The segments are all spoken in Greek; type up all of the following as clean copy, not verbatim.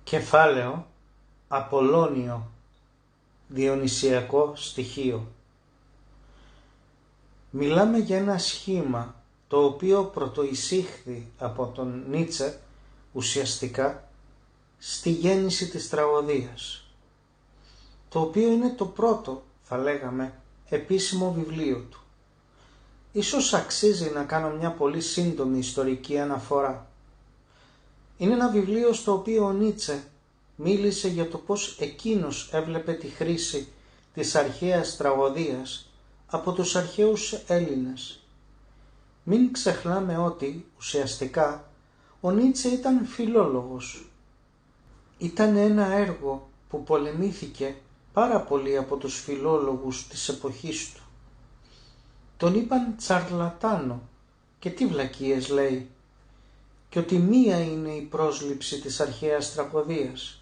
Κεφάλαιο Απολώνιο, διονυσιακό στοιχείο. Μιλάμε για ένα σχήμα το οποίο πρωτοεισήχθη από τον Νίτσε ουσιαστικά στη γέννηση της τραγωδίας, το οποίο είναι το πρώτο, θα λέγαμε, επίσημο βιβλίο του. Ίσως αξίζει να κάνω μια πολύ σύντομη ιστορική αναφορά. Είναι ένα βιβλίο στο οποίο ο Νίτσε μίλησε για το πώς εκείνος έβλεπε τη χρήση της αρχαίας τραγωδίας από τους αρχαίους Έλληνες. Μην ξεχνάμε ότι ουσιαστικά ο Νίτσε ήταν φιλόλογος. Ήταν ένα έργο που πολεμήθηκε πάρα πολύ από τους φιλόλογους της εποχής του. Τον είπαν τσαρλατάνο και τι βλακίες λέει, και ότι μία είναι η πρόσληψη της αρχαίας τραγωδίας.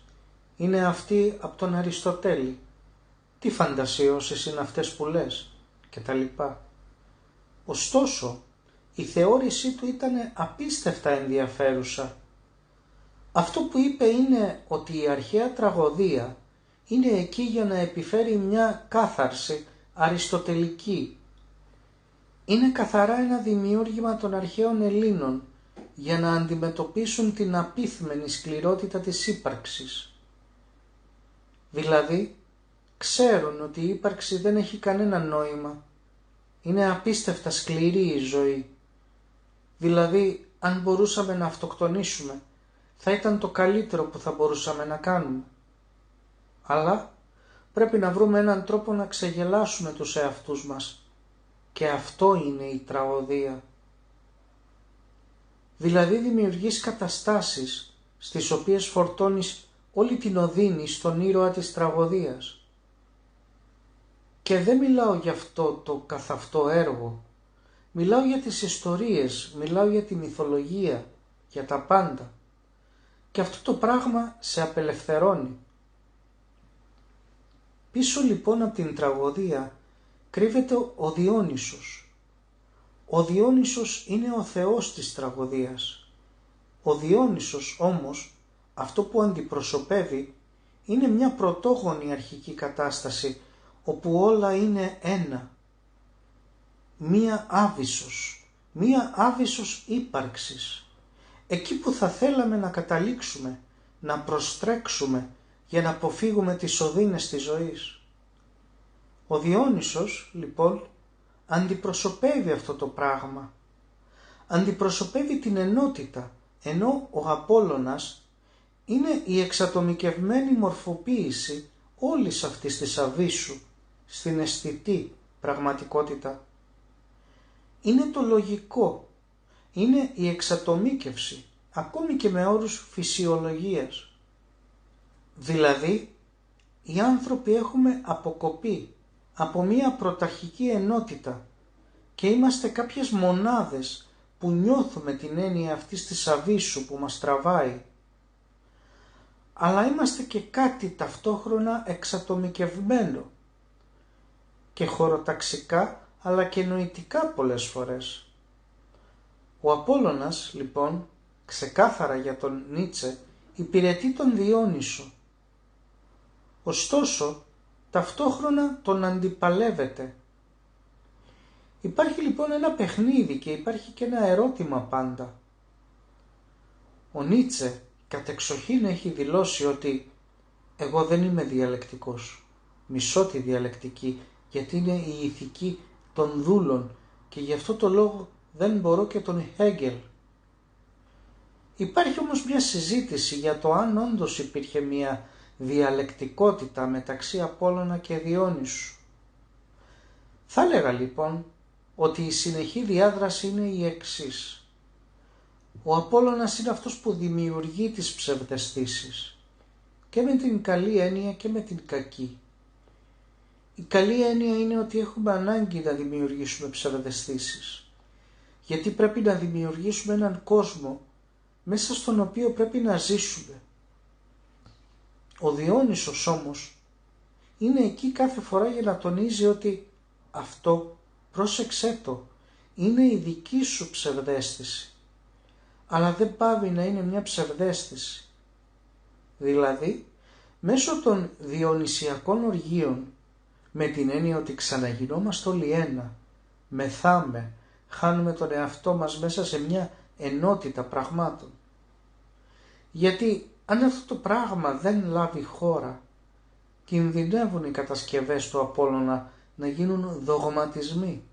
Είναι αυτή από τον Αριστοτέλη. Τι φαντασιώσεις είναι αυτές που λες, και τα λοιπά. Ωστόσο, η θεώρησή του ήταν απίστευτα ενδιαφέρουσα. Αυτό που είπε είναι ότι η αρχαία τραγωδία είναι εκεί για να επιφέρει μια κάθαρση αριστοτελική. Είναι καθαρά ένα δημιούργημα των αρχαίων Ελλήνων για να αντιμετωπίσουν την απίθμενη σκληρότητα της ύπαρξης. Δηλαδή, ξέρουν ότι η ύπαρξη δεν έχει κανένα νόημα. Είναι απίστευτα σκληρή η ζωή. Δηλαδή, αν μπορούσαμε να αυτοκτονήσουμε, θα ήταν το καλύτερο που θα μπορούσαμε να κάνουμε. Αλλά πρέπει να βρούμε έναν τρόπο να ξεγελάσουμε τους εαυτούς μας. Και αυτό είναι η τραγωδία. Δηλαδή δημιουργείς καταστάσεις στις οποίες φορτώνεις όλη την οδύνη στον ήρωα της τραγωδίας. Και δεν μιλάω για αυτό το καθ' αυτό έργο. Μιλάω για τις ιστορίες, μιλάω για τη μυθολογία, για τα πάντα. Και αυτό το πράγμα σε απελευθερώνει. Πίσω λοιπόν από την τραγωδία κρύβεται ο Διόνυσος. Ο Διόνυσος είναι ο θεός της τραγωδίας. Ο Διόνυσος όμως, αυτό που αντιπροσωπεύει, είναι μια πρωτόγονη αρχική κατάσταση όπου όλα είναι ένα. Μία άβυσσος ύπαρξης. Εκεί που θα θέλαμε να καταλήξουμε, να προστρέξουμε για να αποφύγουμε τις οδύνες της ζωής. Ο Διόνυσος, λοιπόν, αντιπροσωπεύει αυτό το πράγμα. Αντιπροσωπεύει την ενότητα, ενώ ο Απόλλωνας είναι η εξατομικευμένη μορφοποίηση όλης αυτής της αβύσσου στην αισθητή πραγματικότητα. Είναι το λογικό, είναι η εξατομίκευση, ακόμη και με όρους φυσιολογίας. Δηλαδή, οι άνθρωποι έχουμε αποκοπεί από μία πρωταρχική ενότητα και είμαστε κάποιες μονάδες που νιώθουμε την έννοια αυτής της αβύσσου που μας τραβάει. Αλλά είμαστε και κάτι ταυτόχρονα εξατομικευμένο και χωροταξικά αλλά και νοητικά πολλές φορές. Ο Απόλλωνας λοιπόν, ξεκάθαρα για τον Νίτσε, υπηρετεί τον Διόνυσο. Ωστόσο, ταυτόχρονα τον αντιπαλεύεται. Υπάρχει λοιπόν ένα παιχνίδι και υπάρχει και ένα ερώτημα πάντα. Ο Νίτσε κατεξοχήν έχει δηλώσει ότι εγώ δεν είμαι διαλεκτικός. Μισώ τη διαλεκτική γιατί είναι η ηθική των δούλων και γι' αυτό το λόγο δεν μπορώ και τον Χέγκελ. Υπάρχει όμως μια συζήτηση για το αν όντως υπήρχε μια διαλεκτικότητα μεταξύ Απόλλωνα και Διόνυσου. Θα έλεγα λοιπόν ότι η συνεχή διάδραση είναι η εξής. Ο Απόλλωνας είναι αυτός που δημιουργεί τις ψευδαισθήσεις και με την καλή έννοια και με την κακή. Η καλή έννοια είναι ότι έχουμε ανάγκη να δημιουργήσουμε ψευδαισθήσεις, γιατί πρέπει να δημιουργήσουμε έναν κόσμο μέσα στον οποίο πρέπει να ζήσουμε. Ο Διόνυσος όμως είναι εκεί κάθε φορά για να τονίζει ότι αυτό, πρόσεξέ το, είναι η δική σου ψευδαίσθηση, αλλά δεν πάβει να είναι μια ψευδαίσθηση. δηλαδή μέσω των διονυσιακών οργείων, με την έννοια ότι ξαναγινόμαστε όλοι ένα, μεθάμε, χάνουμε τον εαυτό μας μέσα σε μια ενότητα πραγμάτων. Γιατί αν αυτό το πράγμα δεν λάβει χώρα, κινδυνεύουν οι κατασκευές του Απόλλωνα να γίνουν δογματισμοί.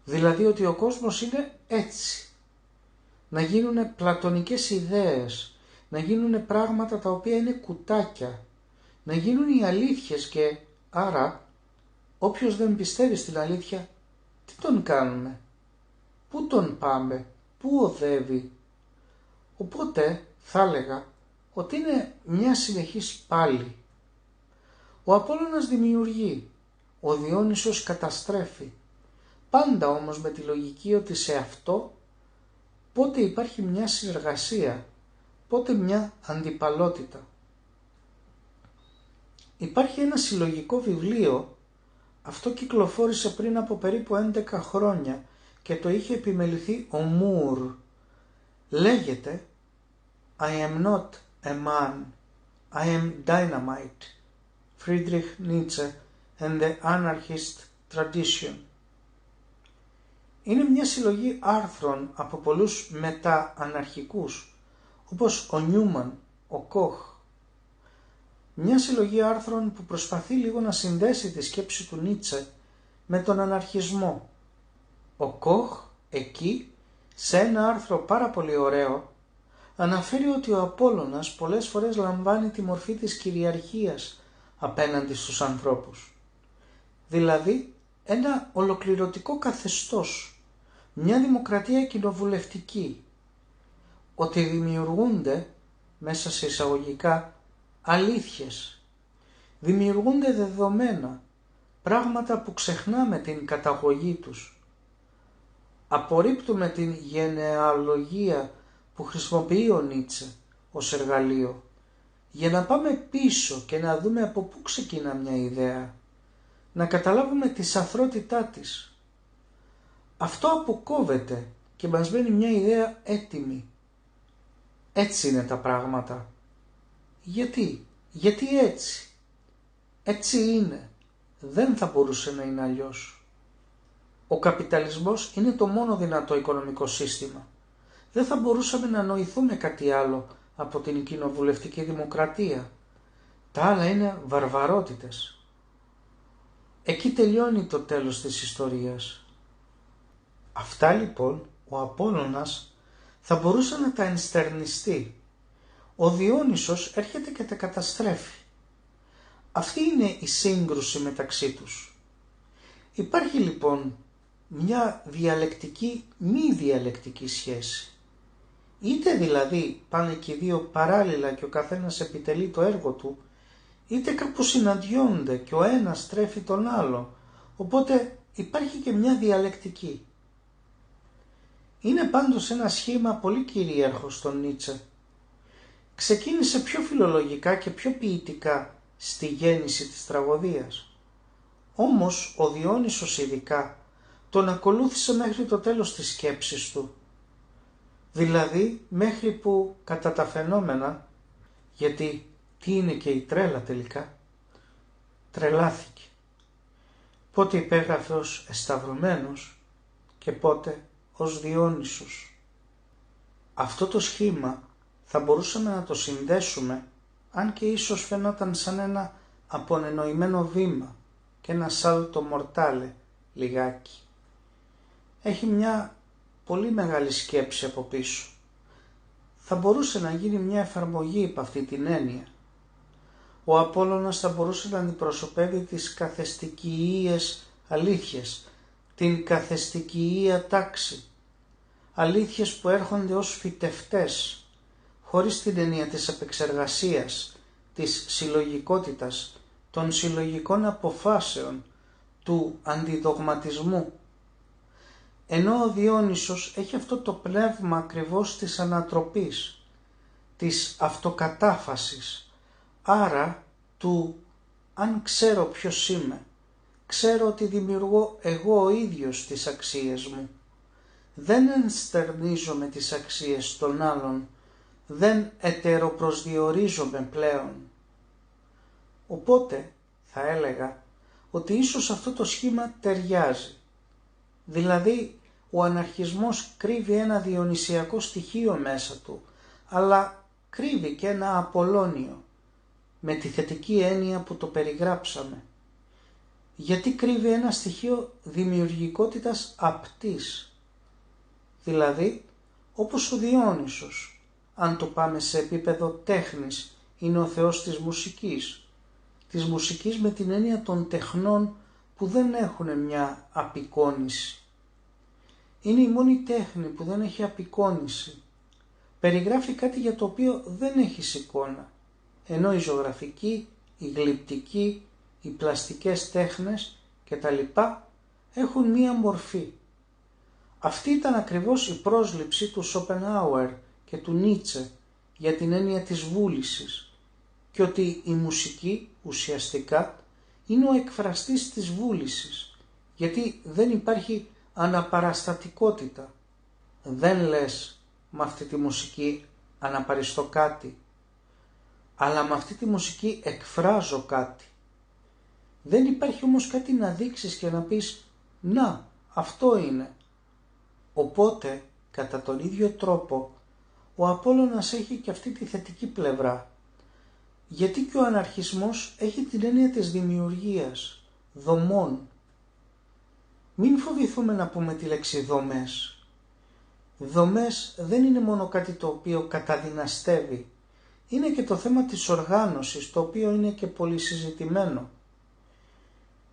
Δηλαδή ότι ο κόσμος είναι έτσι. Να γίνουν πλατωνικές ιδέες, να γίνουν πράγματα τα οποία είναι κουτάκια, να γίνουν οι αλήθειες και άρα όποιος δεν πιστεύει στην αλήθεια, τι τον κάνουμε, πού τον πάμε, πού οδεύει. Οπότε θα έλεγα ότι είναι μια συνεχής πάλι. Ο Απόλλωνας δημιουργεί, ο Διόνυσος καταστρέφει, πάντα όμως με τη λογική ότι σε αυτό πότε υπάρχει μια συνεργασία, πότε μια αντιπαλότητα. Υπάρχει ένα συλλογικό βιβλίο, αυτό κυκλοφόρησε πριν από περίπου 11 χρόνια και το είχε επιμεληθεί ο Μουρ. Λέγεται I am not a man, I am dynamite, Friedrich Nietzsche and the Anarchist Tradition. Είναι μια συλλογή άρθρων από πολλούς μετα-αναρχικούς, όπως ο Νιούμαν, ο Κοχ. Μια συλλογή άρθρων που προσπαθεί λίγο να συνδέσει τη σκέψη του Νίτσε με τον αναρχισμό. Ο Κοχ εκεί, σε ένα άρθρο πάρα πολύ ωραίο, αναφέρει ότι ο Απόλλωνας πολλές φορές λαμβάνει τη μορφή της κυριαρχίας απέναντι στους ανθρώπους. Δηλαδή ένα ολοκληρωτικό καθεστώς, μια δημοκρατία κοινοβουλευτική, ότι δημιουργούνται μέσα σε εισαγωγικά αλήθειες, δημιουργούνται δεδομένα, πράγματα που ξεχνάμε την καταγωγή τους. Απορρίπτουμε την γενεαλογία που χρησιμοποιεί ο Νίτσε ως εργαλείο, για να πάμε πίσω και να δούμε από πού ξεκινά μια ιδέα, να καταλάβουμε τη σαθρότητά της. Αυτό αποκόβεται και μας μένει μια ιδέα έτοιμη. Έτσι είναι τα πράγματα. Γιατί έτσι. Έτσι είναι. Δεν θα μπορούσε να είναι αλλιώς. Ο καπιταλισμός είναι το μόνο δυνατό οικονομικό σύστημα. Δεν θα μπορούσαμε να νοηθούμε κάτι άλλο από την κοινοβουλευτική δημοκρατία. Τα άλλα είναι βαρβαρότητες. Εκεί τελειώνει το τέλος της ιστορίας. Αυτά λοιπόν ο Απόλλωνας θα μπορούσε να τα ενστερνιστεί. Ο Διόνυσος έρχεται και τα καταστρέφει. Αυτή είναι η σύγκρουση μεταξύ τους. Υπάρχει λοιπόν μια διαλεκτική μη διαλεκτική σχέση. Είτε δηλαδή πάνε και οι δύο παράλληλα και ο καθένας επιτελεί το έργο του, είτε κάπου συναντιόνται και ο ένας τρέφει τον άλλο, οπότε υπάρχει και μια διαλεκτική. Είναι πάντως ένα σχήμα πολύ κυρίαρχο στον Νίτσε. Ξεκίνησε πιο φιλολογικά και πιο ποιητικά στη γέννηση της τραγωδίας. Όμως ο Διόνυσος ειδικά τον ακολούθησε μέχρι το τέλος της σκέψης του. Δηλαδή μέχρι που κατά τα φαινόμενα, γιατί τι είναι και η τρέλα τελικά, τρελάθηκε. Πότε υπέγραφε ως εσταυρωμένος και πότε ως Διόνυσος. Αυτό το σχήμα θα μπορούσαμε να το συνδέσουμε, αν και ίσως φαινόταν σαν ένα απονενοημένο βήμα και ένα σάλτο μορτάλε λιγάκι. Έχει μια πολύ μεγάλη σκέψη από πίσω. Θα μπορούσε να γίνει μια εφαρμογή υπ' αυτή την έννοια. Ο Απόλλωνας θα μπορούσε να αντιπροσωπεύει τις καθεστικιείες αλήθειες, την καθεστικιεία τάξη, αλήθειες που έρχονται ως φυτευτές, χωρίς την έννοια της επεξεργασίας, της συλλογικότητας, των συλλογικών αποφάσεων, του αντιδογματισμού. Ενώ ο Διόνυσος έχει αυτό το πνεύμα ακριβώς της ανατροπής, της αυτοκατάφασης, άρα του αν ξέρω ποιος είμαι, ξέρω ότι δημιουργώ εγώ ο ίδιος τις αξίες μου. Δεν ενστερνίζομαι τις αξίες των άλλων, δεν ετεροπροσδιορίζομαι πλέον. Οπότε θα έλεγα ότι ίσως αυτό το σχήμα ταιριάζει. Δηλαδή ο αναρχισμός κρύβει ένα διονυσιακό στοιχείο μέσα του, αλλά κρύβει και ένα απολλώνιο, με τη θετική έννοια που το περιγράψαμε. Γιατί κρύβει ένα στοιχείο δημιουργικότητας απτής. Δηλαδή, όπως ο Διόνυσος, αν το πάμε σε επίπεδο τέχνης, είναι ο θεός της μουσικής. Της μουσικής με την έννοια των τεχνών που δεν έχουν μια απεικόνηση. Είναι η μόνη τέχνη που δεν έχει απεικόνηση. Περιγράφει κάτι για το οποίο δεν έχει εικόνα, ενώ η ζωγραφική, η γλυπτική, οι πλαστικές τέχνες κτλ. Έχουν μία μορφή. Αυτή ήταν ακριβώς η πρόσληψη του Σοπενχάουερ και του Νίτσε για την έννοια της βούλησης και ότι η μουσική ουσιαστικά είναι ο εκφραστής της βούλησης, γιατί δεν υπάρχει αναπαραστατικότητα. Δεν λες με αυτή τη μουσική αναπαριστώ κάτι, αλλά με αυτή τη μουσική εκφράζω κάτι. Δεν υπάρχει όμως κάτι να δείξεις και να πεις «Να, αυτό είναι». Οπότε, κατά τον ίδιο τρόπο, ο Απόλλωνας έχει και αυτή τη θετική πλευρά. Γιατί και ο αναρχισμός έχει την έννοια της δημιουργίας, δομών. Μην φοβηθούμε να πούμε τη λέξη δομές. Δομές δεν είναι μόνο κάτι το οποίο καταδυναστεύει. Είναι και το θέμα της οργάνωσης, το οποίο είναι και πολύ συζητημένο.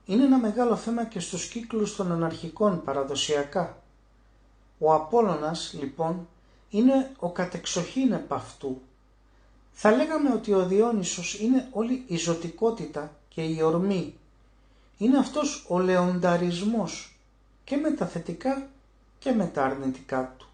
Είναι ένα μεγάλο θέμα και στους κύκλους των αναρχικών παραδοσιακά. Ο Απόλλωνας, λοιπόν, είναι ο κατεξοχήν επ' αυτού. Θα λέγαμε ότι ο Διόνυσος είναι όλη η ζωτικότητα και η ορμή. Είναι αυτός ο λεονταρισμός και με τα θετικά και με τα αρνητικά του.